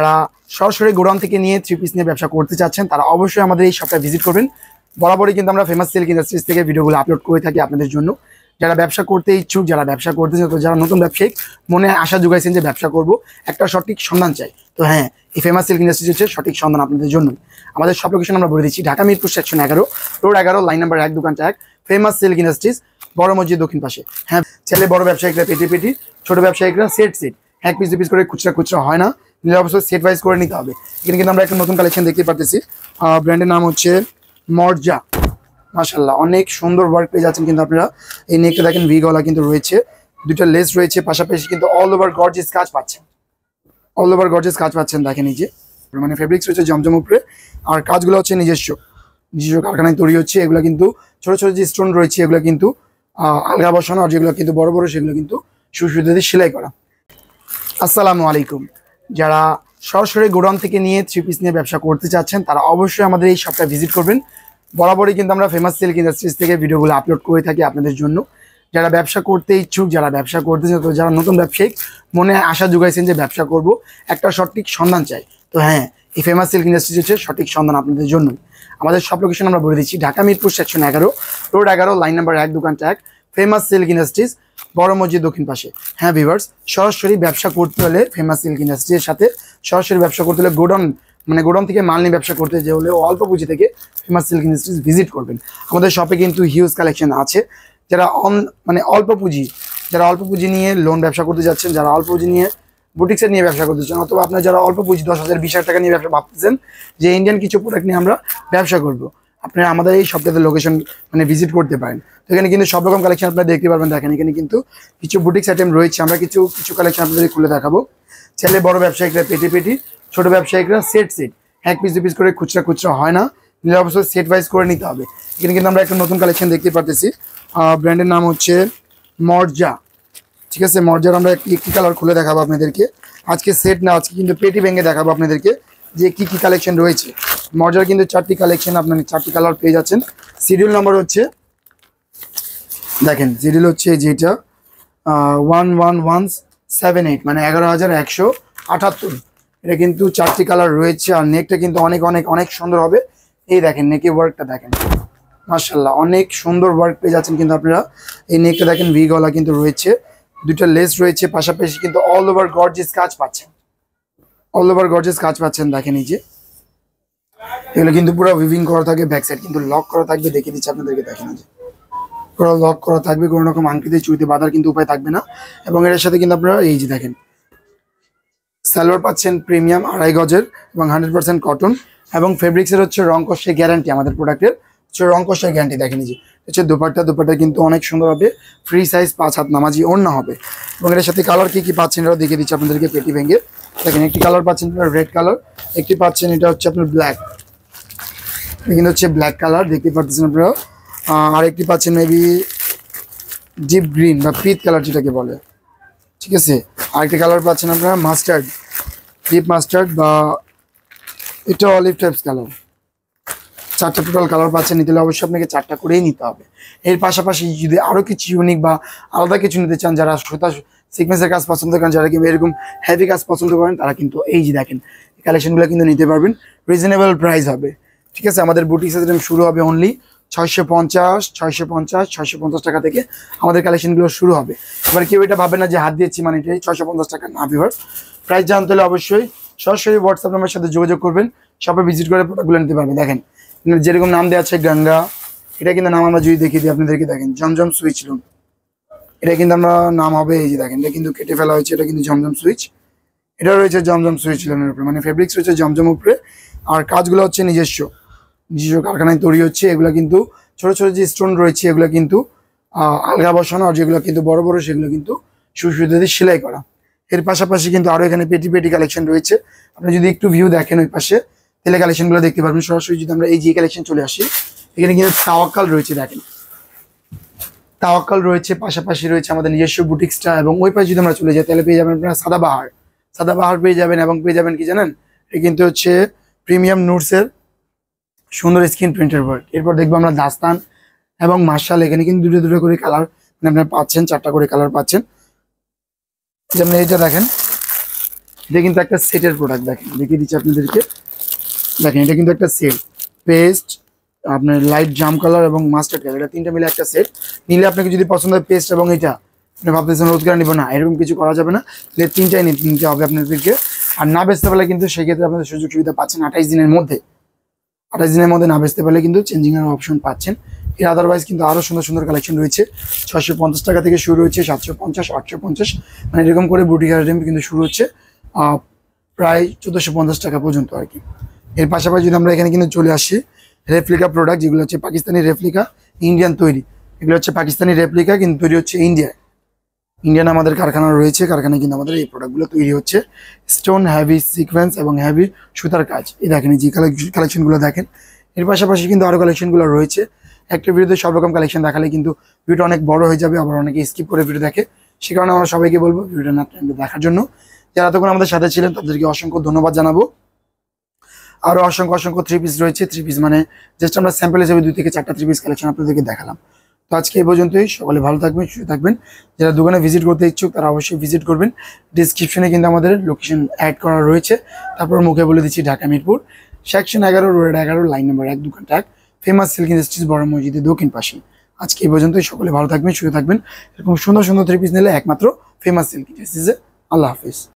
যারা সরাসরি গোডাউন থেকে নিয়ে থ্রি পিস নিয়ে ব্যবসা করতে চাচ্ছেন তারা অবশ্যই আমাদের এই শপটা ভিজিট করবেন। বরাবরই কিন্তু আমরা ফেমাস সিল্ক ইন্ডাস্ট্রিজ থেকে ভিডিওগুলো আপলোড করে থাকি আপনাদের জন্য। যারা ব্যবসা করতে ইচ্ছুক, যারা ব্যবসা করতে চান, যারা নতুন ব্যবসায়িক মনে আশা জোগাইছেন যে ব্যবসা করব, একটা সঠিক সন্ধান চাই, তো হ্যাঁ, এই ফেমাস সিল্ক ইন্ডাস্ট্রিজ হচ্ছে সঠিক সন্ধান আপনাদের জন্য। আমাদের সব লোকেশন আমরা বলে দিচ্ছি। Dhaka Mirpur section 11, road 11, line number 1, দোকানটা 1, ফেমাস সিল্ক ইন্ডাস্ট্রিজ, বড় মসজিদ দক্ষিণ পাশে। হ্যাঁ, ছেলে বড় ব্যবসায়িকরা পেটি পেটি, ছোট ব্যবসায়িকরা সেট সেট, এক পিস দু পিস করে খুচরা খুচরা হয় না, নিলে অবশ্যই সেট ওয়াইজ করে নিতে হবে। এখানে কিন্তু আমরা একটা নতুন কালেকশন দেখতে পারতেছি। ব্র্যান্ডের নাম হচ্ছে মর্জা। মাশাআল্লাহ, অনেক সুন্দর ওয়ার্ক পেয়ে যাচ্ছেন কিন্তু আপনারা। এই নেকটা দেখেন, ভি গলা কিন্তু রয়েছে, দুটো লেস রয়েছে, পাশাপাশি কিন্তু অল ওভার গর্জিয়াস কাজ পাচ্ছেন। অল ওভার গর্জিয়াস কাজ পাচ্ছেন, দেখেন এই যে মানে ফেব্রিক্স রয়েছে জমজম উপরে, আর কাজগুলো হচ্ছে নিজস্ব কারখানায় তৈরি হচ্ছে। এগুলো কিন্তু ছোট ছোট যে স্টোন রয়েছে এগুলো কিন্তু আলগা বসানো, আর যেগুলো কিন্তু বড় বড় সেগুলো কিন্তু সুসুতা দিয়ে সেলাই করা। আসসালামু আলাইকুম। যারা সরাসরি গোডাউন থেকে নিয়ে থ্রি পিস নিয়ে ব্যবসা করতে চাচ্ছেন তারা অবশ্যই আমাদের এই শপটা ভিজিট করবেন। বরাবরই কিন্তু আমরা ফেমাস সিল্ক ইন্ডাস্ট্রিজ থেকে ভিডিওগুলো আপলোড করে থাকি আপনাদের জন্য। যারা ব্যবসা করতে ইচ্ছুক, যারা ব্যবসা করতে চান, যারা নতুন ব্যবসায়িক মনে আশা জোগাইছেন যে ব্যবসা করব, একটা সঠিক সন্ধান চাই, তো হ্যাঁ, এই ফেমাস সিল্ক ইন্ডাস্ট্রিজ হচ্ছে সঠিক সন্ধান আপনাদের জন্য। আমাদের সব লোকেশন আমরা বলে দিচ্ছি। Dhaka Mirpur section 11, road 11, line number 1, দোকানটা 1, ফেমাস সিল্ক ইন্ডাস্ট্রিজ, বড় মসজিদ দক্ষিণ পাশে। হ্যাঁ ভিউয়ার্স, সরাসরি ব্যবসা করতে হলে ফেমাস সিল্ক ইন্ডাস্ট্রিজের সাথে সরাসরি ব্যবসা করতে হলে গোডাউন থেকে মাল নিয়ে ব্যবসা করতে যে হলে অল্প পুঁজি থেকে ফেমাস সিল্ক ইন্ডাস্ট্রিজ ভিজিট করবেন। আমাদের শপে কিন্তু হিউজ কালেকশন আছে। যারা অল্প পুঁজি নিয়ে লোন ব্যবসা করতে যাচ্ছেন, যারা অল্প পুঁজি নিয়ে বুটিক্সের নিয়ে ব্যবসা করতে চান, অথবা আপনার যারা অল্প পুঁজি 10,000 20,000 টাকা নিয়ে ব্যবসা ভাবতেছেন যে ইন্ডিয়ান কিছু প্রোডাক্ট নিয়ে আমরা ব্যবসা করব, আপনারা আমাদের এই শপটাতে লোকেশন ভিজিট করতে পারেন। তো এখানে কিন্তু সব রকম কালেকশন আপনারা দেখতে পারবেন। দেখেন এখানে কিন্তু কিছু বুটিক্স আইটেম রয়েছে। আমরা কিছু কালেকশন আপনাদের খুলে দেখাবো। ছেলে বড় ব্যবসায়িকরা পেটি পেটি, ছোট ব্যবসায়িকরা সেট সেট, এক পিস দু পিস করে খুচরা খুচরা হয় না, নিলে অবশ্যই সেট ওয়াইজ করে নিতে হবে। এখানে কিন্তু আমরা একটা নতুন কালেকশন দেখতে পারতেছি। ব্র্যান্ডের নাম হচ্ছে মর্জা। ঠিক আছে, মর্জার আমরা একটি কালার খুলে দেখাবো আপনাদেরকে। আজকে সেট না, আজকে কিন্তু পেটি ভেঙে দেখাবো আপনাদেরকে যে কি কি কালেকশন রয়েছে। মর্জার কিন্তু 4টি কালেকশন, আপনার 4টি কালার পেয়ে যাচ্ছেন। সিরিয়াল নাম্বার হচ্ছে, দেখেন সিরিয়াল হচ্ছে যেটা 11178, মানে 11,178। এটা কিন্তু 4টি কালার রয়েছে। আর নেকটা কিন্তু অনেক অনেক অনেক সুন্দর হবে। এই দেখেন নেকের ওয়ার্কটা দেখেন, মাশাআল্লাহ, অনেক সুন্দর ওয়ার্ক পেয়ে যাচ্ছেন কিন্তু আপনারা। এই নেকটা দেখেন, ভি গলা কিন্তু রয়েছে, দুটো লেস রয়েছে, পাশাপাশি কিন্তু অল ওভার গর্জিয়াস কাজ পাচ্ছেন। অল ওভার গর্জিয়াস কাজ পাচ্ছেন, দেখেন এই যে এগুলো কিন্তু পুরো উইভিং করা থাকবে, ব্যাক সাইড কিন্তু লক করা থাকবে। দেখে দিচ্ছি আপনাদেরকে, দেখেন যে পুরো লক করা থাকবে, কোনো রকম আংটিতে চুরিতে বাঁধার কিন্তু উপায় থাকবে না। এবং এর সাথে কিন্তু আপনারা এই যে দেখেন সালোয়ার পাচ্ছেন প্রিমিয়াম 2.5 গজের এবং 100% কটন, এবং ফেব্রিক্সের হচ্ছে রং কষের গ্যারান্টি। আমাদের প্রোডাক্টের হচ্ছে রং কষের গ্যারান্টি। দেখেন এই যে হচ্ছে দুপাট্টা কিন্তু অনেক সুন্দর হবে, ফ্রি সাইজ 5 হাত নামাজি ওড়না হবে। এবং এর সাথে কালার কি কি পাচ্ছেন এটাও দেখিয়ে দিচ্ছি আপনাদেরকে পেটি ভেঙে। দেখেন একটি কালার পাচ্ছেন আপনার রেড কালার, একটি পাচ্ছেন এটা হচ্ছে আপনার ব্ল্যাক, কিন্তু হচ্ছে ব্ল্যাক কালার দেখতে পাচ্ছেন আপনারা। আর একটি পাচ্ছেন মেবি ডিপ গ্রিন বা পিট কালার যেটাকে বলে। ঠিক আছে, আরেকটি কালার পাচ্ছেন আপনারা মাস্টার্ড, ডিপ মাস্টার্ড বা এটা অলিভ টাইপস কালার। 4টা টোটাল কালার পাচ্ছেন। নিতে হলে অবশ্যই আপনাকে 4টা করেই নিতে হবে। এর পাশাপাশি যদি আরও কিছু ইউনিক বা আলাদা কিছু নিতে চান, যারা সুতা সিকোয়েন্সের কাজ পছন্দ করেন, যারা কিন্তু এরকম হেভি কাজ পছন্দ করেন, তারা কিন্তু এই যে দেখেন এই কালেকশনগুলো কিন্তু নিতে পারবেন। রিজনেবল প্রাইস হবে। ঠিক আছে, আমাদের বুটিক সিস্টেম শুরু হবে অনলি 650 টাকা থেকে আমাদের কালেকশনগুলো শুরু হবে। এবার কেউ এটা ভাবে না যে হাত দিয়েছি মানে এটাই 650 টাকা না। ভিউয়ার্স, প্রাইস জানতে হলে অবশ্যই সরাসরি হোয়াটসঅ্যাপ নাম্বারের সাথে যোগাযোগ করবেন, শপে ভিজিট করে প্রোডাক্টগুলো নিতে পারবেন। দেখেন যেরকম নাম দেওয়া আছে গঙ্গা, এটা কিন্তু নাম আমরা যদি দেখিয়ে দিই আপনাদেরকে, দেখেন জমজম সুইচ রুম, এটা কিন্তু আমরা নাম হবে এই যে দেখেন, এটা কিন্তু কেটে ফেলা হয়েছে, এটা কিন্তু জমজম সুইচ। এটা রয়েছে জমজম সুইচ রুমের উপরে, মানে ফেব্রিক্স রয়েছে জমজম উপরে, আর কাজগুলো হচ্ছে নিজস্ব কারখানায় তৈরি হচ্ছে। এগুলো কিন্তু ছোট ছোট যে স্টোন রয়েছে এগুলো কিন্তু আলগা বসানো, আর যেগুলো কিন্তু বড় বড় সেগুলো কিন্তু সুসুতা দিয়ে সেলাই করা। এর পাশাপাশি কিন্তু আরো এখানে পেটি পেটি কালেকশন রয়েছে। আপনি যদি একটু ভিউ দেখেন ওই পাশে, তাহলে কালেকশনগুলো দেখতে পারবেন। সরাসরি যদি আমরা এই যে কালেকশন চলে আসি, এখানে কিন্তু তাওয়াক্কাল রয়েছে, দেখেন তাওয়াক্কাল রয়েছে, পাশাপাশি রয়েছে আমাদের নিজস্ব বুটিক্সটা। এবং ওই পাশে যদি আমরা চলে যাই তাহলে পেয়ে যাবেন আপনারা সাদাবাহার পেয়ে যাবেন। এবং পেয়ে যাবেন কি জানেন, এটা কিন্তু হচ্ছে প্রিমিয়াম নুটসের সুন্দর স্ক্রিন প্রিন্টের ওয়ার্ক। এরপর দেখবো আমরা দাস্তান এবং মার্শাল। এখানে কিন্তু দুটো করে কালার আপনারা পাচ্ছেন, 4টা করে কালার পাচ্ছেন। যেমন এইটা দেখেন, এটা কিন্তু একটা সেটের প্রোডাক্ট, দেখেন দেখিয়ে দিচ্ছি আপনাদেরকে। দেখেন এটা কিন্তু একটা সেট, পেস্ট আপনার লাইট জাম কালার এবং মাস্টার্ড কালার, এটা তিনটা মিলে একটা সেট। নিলে আপনাকে যদি পছন্দ হয় পেস্ট এবং এটা, আপনি ভাবতেছেন রোধ করে নিব না, এরকম কিছু করা যাবে না। তিনটাই নিতে হবে আপনাদেরকে। আর না বেচতে পারলে কিন্তু সেই ক্ষেত্রে আপনাদের সুযোগ সুবিধা পাচ্ছেন 28 দিনের মধ্যে। 28 দিনের মধ্যে না বেচতে পারলে কিন্তু চেঞ্জিং এর অপশন পাচ্ছেন। এর আদারওয়াইজ কিন্তু আরো সুন্দর সুন্দর কালেকশন রয়েছে। 650 টাকা থেকে শুরু হচ্ছে, 750, 850, মানে এরকম করে বুটিক আইটেম কিন্তু শুরু হচ্ছে প্রায় 1450 টাকা পর্যন্ত আর কি। এর পাশাপাশি যদি আমরা এখানে কিন্তু চলে আসি রেপ্লিকা প্রোডাক্ট, যেগুলো হচ্ছে পাকিস্তানি রেপ্লিকা, ইন্ডিয়ান তৈরি। এগুলো হচ্ছে পাকিস্তানি রেপ্লিকা কিন্তু তৈরি হচ্ছে ইন্ডিয়ায়। ইন্ডিয়ান আমাদের কারখানা রয়েছে, কারখানায় কিন্তু আমাদের এই প্রোডাক্টগুলো তৈরি হচ্ছে। স্টোন, হ্যাভি সিকোয়েন্স এবং হ্যাভি সুতার কাজ, এই দেখেন যে কালেকশনগুলো দেখেন। এর পাশাপাশি কিন্তু আরো কালেকশনগুলো রয়েছে। একটা ভিডিওতে সব রকম কালেকশন দেখালে কিন্তু ভিডিওটা অনেক বড় হয়ে যাবে, আবার অনেকে স্কিপ করে ভিডিও দেখে। সে কারণে আমরা সবাইকে বলবো ভিডিওটা না দেখার জন্য। যারা তখন আমাদের সাথে ছিলেন তাদেরকে অসংখ্য ধন্যবাদ জানাবো। আরো অসংখ্য অসংখ্য থ্রি পিস রয়েছে। থ্রি পিস মানে জাস্ট আমরা স্যাম্পল হিসেবে 2 থেকে 4টা থ্রি পিস কালেকশন আপনাদেরকে দেখালাম। তো আজকে এই পর্যন্তই। সকলে ভালো থাকবেন, সুস্থ থাকবেন। যারা দোকানে ভিজিট করতে ইচ্ছুক তারা অবশ্যই ভিজিট করবেন। ডিসক্রিপশনে কিন্তু আমাদের লোকেশন অ্যাড করা রয়েছে। তারপর মুখে বলে দিচ্ছি, Dhaka Mirpur section 11, road 11, line number 1, দোকানটা ফেমাস সিল্ক ইন্ডাস্ট্রিজ বড় মসজিদের দক্ষিণ পাশে। আজকে এই পর্যন্তই। সকলে ভালো থাকবেন, সুস্থ থাকবেন। এরকম সুন্দর সুন্দর থ্রি পিস নিলে একমাত্র ফেমাস সিল্ক ইন্ডাস্ট্রিজে। আল্লাহ হাফিজ।